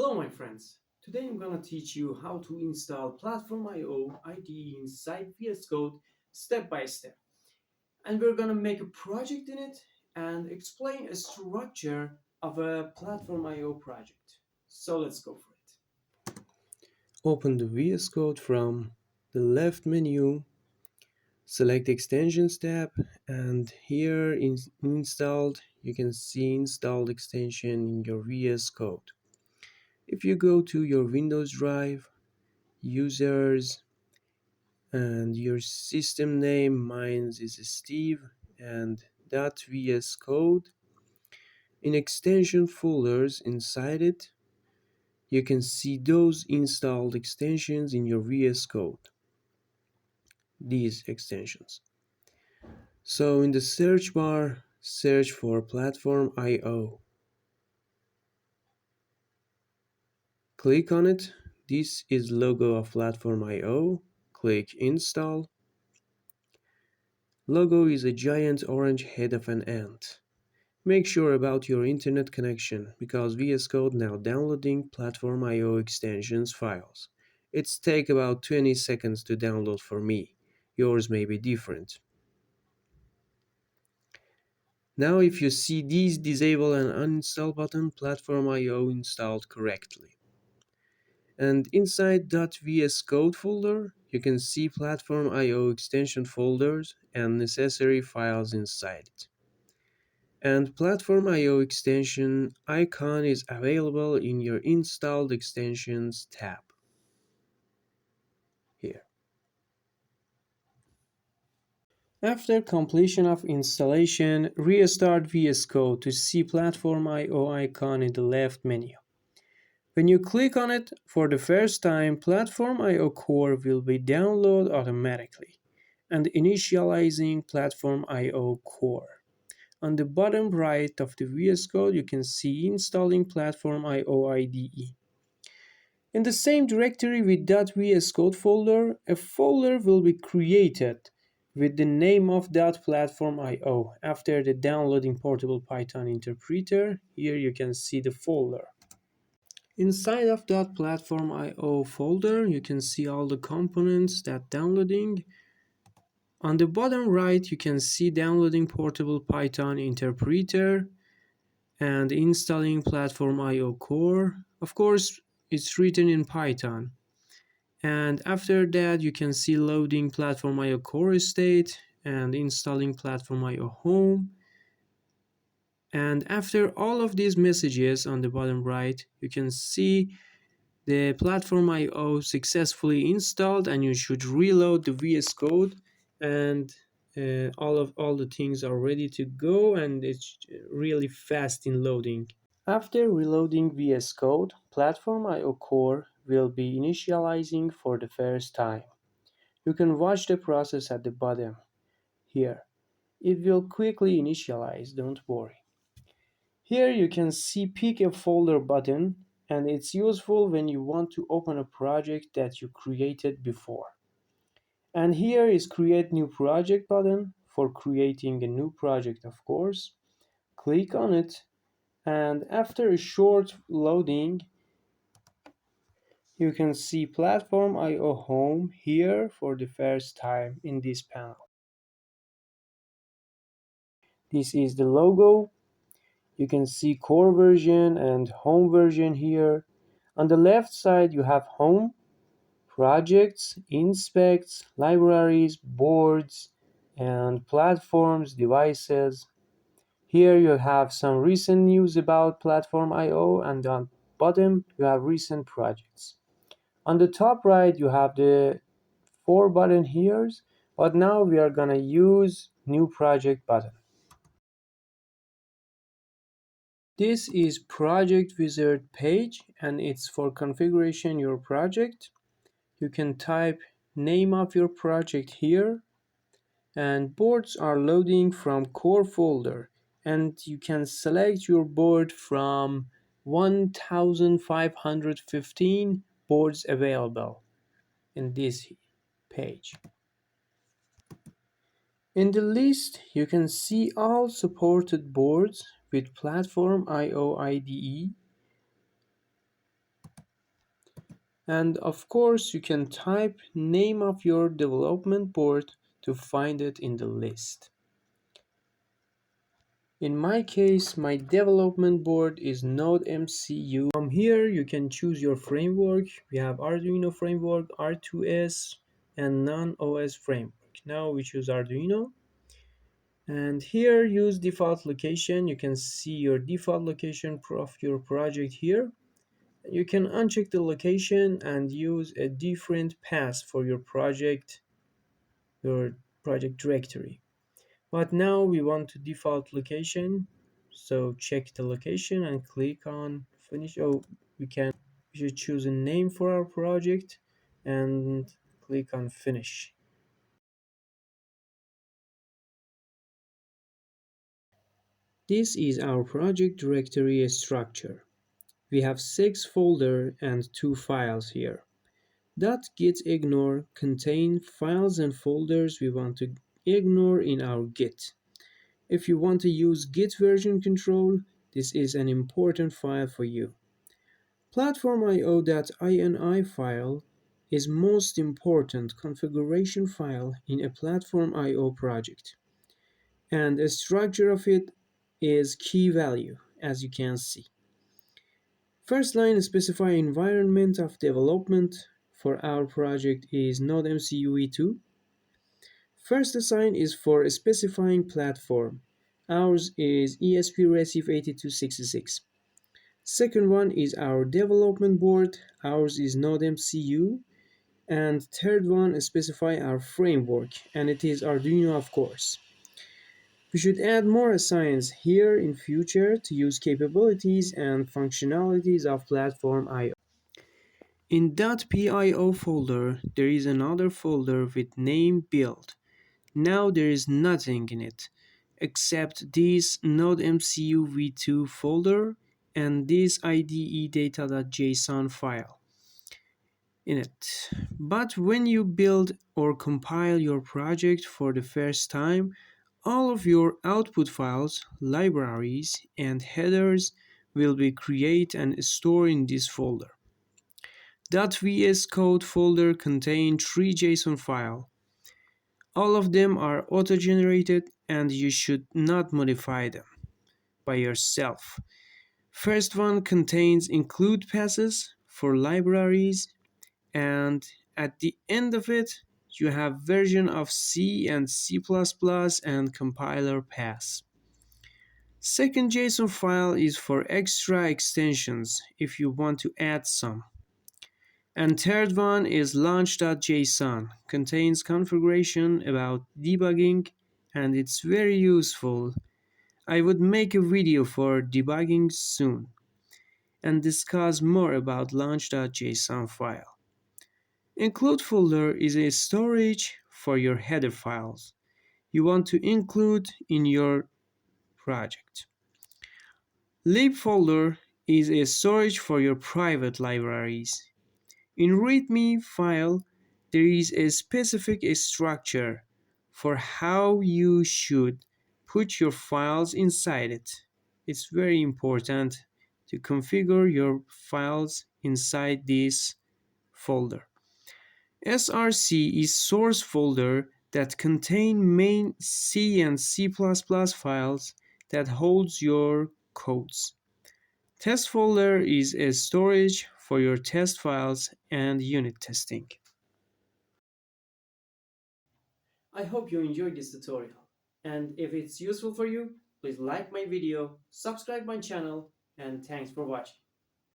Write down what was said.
Hello my friends, today I'm gonna teach you how to install PlatformIO IDE inside VS Code step by step. And we're gonna make a project in it and explain a structure of a PlatformIO project. So let's go for it. Open the VS Code from the left menu, select Extensions tab, and here in Installed, you can see installed extension in your VS Code. If you go to your Windows drive, Users, and your system name, mine is Steve, and .vs Code, in extension folders inside it, you can see those installed extensions in your VS Code. These extensions. So in the search bar, search for PlatformIO. Click on it. This is logo of PlatformIO. Click Install. Logo is a giant orange head of an ant. Make sure about your internet connection because VS Code now downloading PlatformIO extensions files. It's take about 20 seconds to download for me. Yours may be different. Now if you see these disable and uninstall button, PlatformIO installed correctly. And inside .vs Code folder, you can see PlatformIO extension folders and necessary files inside it. And PlatformIO extension icon is available in your installed extensions tab here. After completion of installation, restart VS Code to see PlatformIO icon in the left menu. When you click on it for the first time, PlatformIO Core will be downloaded automatically and initializing PlatformIO Core. On the bottom right of the VS Code, you can see installing PlatformIO IDE. In the same directory with .vs Code folder, a folder will be created with the name of .platformio. After the downloading portable Python interpreter, here you can see the folder. Inside of that PlatformIO folder, you can see all the components that downloading. On the bottom right, you can see downloading portable Python interpreter and installing PlatformIO core. Of course, it's written in Python. And after that, you can see loading PlatformIO core state and installing PlatformIO home. And after all of these messages on the bottom right, you can see the PlatformIO successfully installed, and you should reload the VS Code, and all the things are ready to go, and it's really fast in loading. After reloading VS Code, PlatformIO Core will be initializing for the first time. You can watch the process at the bottom here. It will quickly initialize, don't worry. Here you can see pick a folder button, and it's useful when you want to open a project that you created before. And here is create new project button for creating a new project, of course. Click on it, and after a short loading, you can see PlatformIO Home here for the first time in this panel. This is the logo. You can see core version and home version here. On the left side, you have home, projects, inspects, libraries, boards, and platforms, devices. Here you have some recent news about PlatformIO, and on bottom you have recent projects. On the top right, you have the four button here, but now we are gonna use new project button. This is project wizard page, and it's for configuration your project. You can type name of your project here, and boards are loading from core folder, and you can select your board from 1515 boards available in this page. In the list, you can see all supported boards with PlatformIO IDE. And of course, you can type name of your development board to find it in the list. In my case, my development board is Node MCU. From here, you can choose your framework. We have Arduino framework, R2S, and non-OS framework. Now we choose Arduino. And here, use default location. You can see your default location of your project here. You can uncheck the location and use a different path for your project directory. But now we want to default location. So check the location and click on finish. Oh, we should choose a name for our project and click on finish. This is our project directory structure. We have 6 folder and 2 files here. .git ignore contain files and folders we want to ignore in our Git. If you want to use Git version control, this is an important file for you. PlatformIO.ini file is most important configuration file in a PlatformIO project, and the structure of it is key value, as you can see. First line specify environment of development for our project is Node MCU v2. First assign is for specifying platform. Ours is ESP 8266. Second one is our development board. Ours is Node MCU. And third one specify our framework, and it is Arduino, of course. We should add more assigns here in future to use capabilities and functionalities of PlatformIO. In .pio folder, there is another folder with name build. Now there is nothing in it except this Node MCU v2 folder and this IDE data.json file in it. But when you build or compile your project for the first time, all of your output files, libraries, and headers will be created and stored in this folder. .vs code folder contains 3 JSON files. All of them are auto-generated and you should not modify them by yourself. First one contains include passes for libraries, and at the end of it you have version of C and C++ and compiler pass. Second JSON file is for extra extensions if you want to add some. And third one is launch.json, contains configuration about debugging and it's very useful. I would make a video for debugging soon and discuss more about launch.json file. Include folder is a storage for your header files you want to include in your project. Lib folder is a storage for your private libraries. In README file, there is a specific structure for how you should put your files inside it. It's very important to configure your files inside this folder. SRC is source folder that contain main C and C++ files that holds your codes. Test folder is a storage for your test files and unit testing. I hope you enjoyed this tutorial. And if it's useful for you, please like my video, subscribe my channel, and thanks for watching.